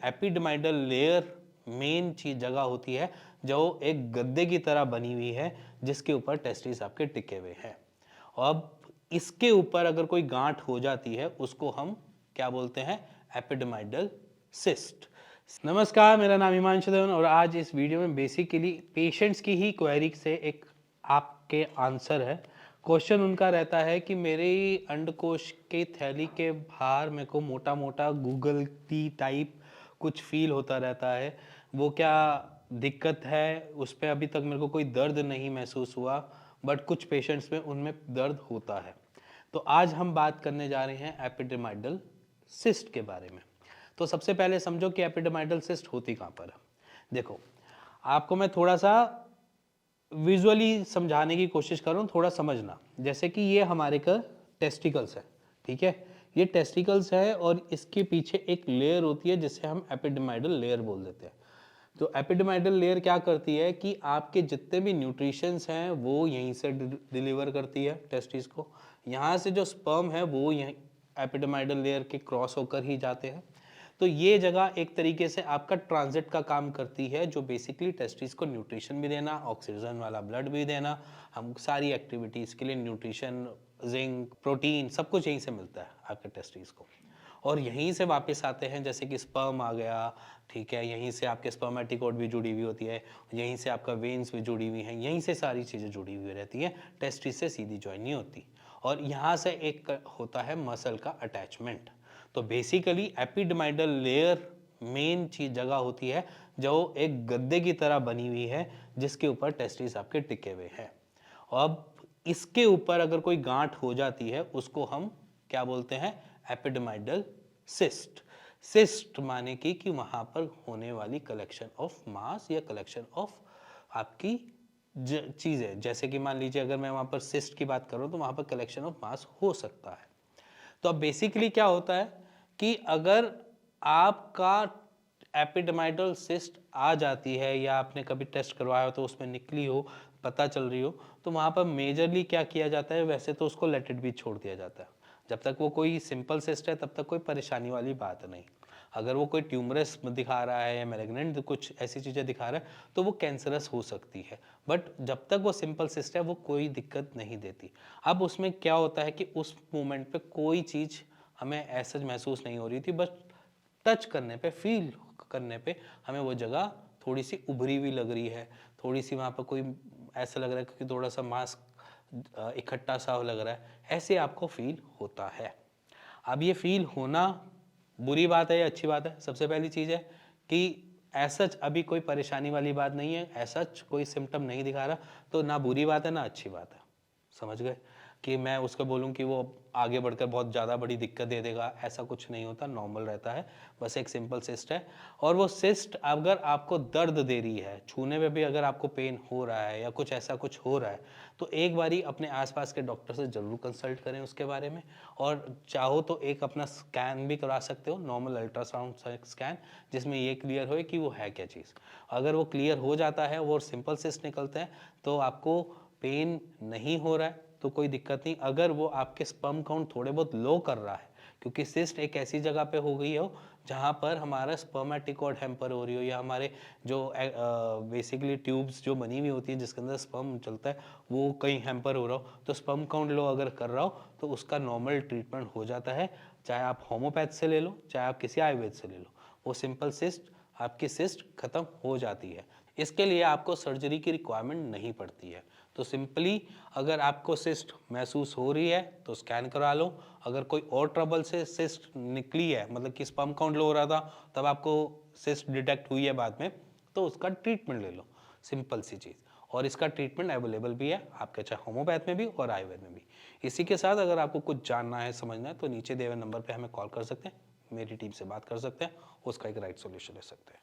एपिडर्माइडल layer main चीज जगह होती है जो एक गद्दे की तरह बनी हुई है जिसके ऊपर टेस्टिस आपके टिके हुए हैं। अब इसके ऊपर अगर कोई गांठ हो जाती है उसको हम क्या बोलते हैं? एपिडर्माइडल सिस्ट। नमस्कार, मेरा नाम हिमांशु देवन और आज इस वीडियो में बेसिकली पेशेंट्स की ही क्वेरी से एक आपके आंसर है। क्वेश्चन उनका रहता है कि मेरे अंडकोश के थैली के बाहर मेरे को मोटा मोटा गूगल टी टाइप कुछ फील होता रहता है, वो क्या दिक्कत है? उस पर अभी तक मेरे को कोई दर्द नहीं महसूस हुआ, बट कुछ पेशेंट्स में उनमें दर्द होता है। तो आज हम बात करने जा रहे हैं एपिडर्माइडल सिस्ट के बारे में। तो सबसे पहले समझो कि एपिडर्माइडल सिस्ट होती कहाँ पर है। देखो, आपको मैं थोड़ा सा विजुअली समझाने की कोशिश करूँ, थोड़ा समझना। जैसे कि ये हमारे का टेस्टिकल्स है, ठीक है? ये टेस्टिकल्स है और इसके पीछे एक लेयर होती है जिसे हम एपिडर्माइडल लेयर बोल देते हैं। तो एपिडर्माइडल लेयर क्या करती है कि आपके जितने भी न्यूट्रिशंस हैं वो यहीं से डिलीवर करती है टेस्टिस को। यहाँ से जो स्पर्म है वो यहीं एपिडर्माइडल लेयर के क्रॉस होकर ही जाते हैं। तो ये जगह एक तरीके से आपका ट्रांजिट का काम करती है, जो बेसिकली टेस्टिस को न्यूट्रिशन भी देना, ऑक्सीजन वाला ब्लड भी देना, हम सारी एक्टिविटीज़ के लिए न्यूट्रिशन, जिंक, प्रोटीन सब कुछ यहीं से मिलता है आपके टेस्टिस को। और यहीं से वापस आते हैं, जैसे कि स्पर्म आ गया, ठीक है, यहीं से आपके स्पर्मेटिकोड भी जुड़ी हुई होती है, यहीं से आपका वेन्स भी जुड़ी हुई हैं, यहीं से सारी चीज़ें जुड़ी हुई रहती हैं, टेस्टिस से सीधी ज्वाइन नहीं होती। और यहाँ से एक होता है मसल का अटैचमेंट। तो बेसिकली एपिडर्माइडल लेयर मेन चीज जगह होती है जो एक गद्दे की तरह बनी हुई है जिसके ऊपर टेस्टिस आपके टिके हुए हैं। अब इसके ऊपर अगर कोई गांठ हो जाती है उसको हम क्या बोलते हैं? एपिडर्माइडल सिस्ट। सिस्ट माने कि वहां पर होने वाली कलेक्शन ऑफ मास या कलेक्शन ऑफ आपकी चीजें, जैसे कि मान लीजिए अगर मैं वहां पर सिस्ट की बात करूं तो वहां पर कलेक्शन ऑफ मास हो सकता है। तो अब बेसिकली क्या होता है कि अगर आपका एपिडर्माइडल सिस्ट आ जाती है या आपने कभी टेस्ट करवाया हो तो उसमें निकली हो, पता चल रही हो, तो वहाँ पर मेजरली क्या किया जाता है? वैसे तो उसको लेट इट बी छोड़ दिया जाता है। जब तक वो कोई सिंपल सिस्ट है तब तक कोई परेशानी वाली बात नहीं। अगर वो कोई ट्यूमरस दिखा रहा है या मैलिग्नेंट कुछ ऐसी चीज़ें दिखा रहा है तो वो कैंसरस हो सकती है, बट जब तक वो सिंपल सिस्ट है वो कोई दिक्कत नहीं देती। अब उसमें क्या होता है कि उस मोमेंट पे कोई चीज़ हमें ऐसा महसूस नहीं हो रही थी, बस टच करने पे, फील करने पे हमें वो जगह थोड़ी सी उभरी हुई लग रही है, थोड़ी सी वहाँ पर कोई ऐसा लग रहा है कि थोड़ा सा मांस इकट्ठा सा लग रहा है, ऐसे आपको फील होता है। अब ये फील होना बुरी बात है या अच्छी बात है? सबसे पहली चीज़ है कि ऐसा अभी कोई परेशानी वाली बात नहीं है, ऐसा कोई सिम्टम नहीं दिखा रहा, तो ना बुरी बात है ना अच्छी बात है। समझ गए? कि मैं उसको बोलूँ कि वो आगे बढ़कर बहुत ज़्यादा बड़ी दिक्कत दे देगा, ऐसा कुछ नहीं होता, नॉर्मल रहता है, बस एक सिंपल सिस्ट है। और वो सिस्ट अगर आपको दर्द दे रही है, छूने में भी अगर आपको पेन हो रहा है या कुछ ऐसा कुछ हो रहा है, तो एक बारी अपने आसपास के डॉक्टर से ज़रूर कंसल्ट करें उसके बारे में। और चाहो तो एक अपना स्कैन भी करवा सकते हो, नॉर्मल अल्ट्रासाउंड स्कैन, जिसमें ये क्लियर हो कि वो है क्या चीज़। अगर वो क्लियर हो जाता है, वो सिंपल सिस्ट निकलते हैं, तो आपको पेन नहीं हो रहा है तो कोई दिक्कत नहीं। अगर वो आपके स्पर्म काउंट थोड़े बहुत लो कर रहा है, क्योंकि सिस्ट एक ऐसी जगह पे हो गई हो जहाँ पर हमारा स्पर्मेटिकोड हैम्पर हो रही हो, या हमारे जो बेसिकली ट्यूब्स जो बनी हुई होती है जिसके अंदर स्पर्म चलता है वो कहीं हैम्पर हो रहा हो, तो स्पर्म काउंट लो अगर कर रहा हो तो उसका नॉर्मल ट्रीटमेंट हो जाता है। चाहे आप होम्योपैथ से ले लो, चाहे आप किसी आयुर्वेद से ले लो, वो सिंपल सिस्ट आपकी सिस्ट खत्म हो जाती है। इसके लिए आपको सर्जरी की रिक्वायरमेंट नहीं पड़ती है। तो सिंपली अगर आपको सिस्ट महसूस हो रही है तो स्कैन करा लो। अगर कोई और ट्रबल से सिस्ट निकली है, मतलब कि स्पर्म काउंट लो हो रहा था तब आपको सिस्ट डिटेक्ट हुई है बाद में, तो उसका ट्रीटमेंट ले लो, सिंपल सी चीज़। और इसका ट्रीटमेंट अवेलेबल भी है आपके, चाहे होम्योपैथ में भी और आयुर्वेद में भी। इसी के साथ अगर आपको कुछ जानना है, समझना है, तो नीचे दिए हुए नंबर पर हमें कॉल कर सकते हैं, मेरी टीम से बात कर सकते हैं, उसका एक राइट सोल्यूशन ले सकते हैं।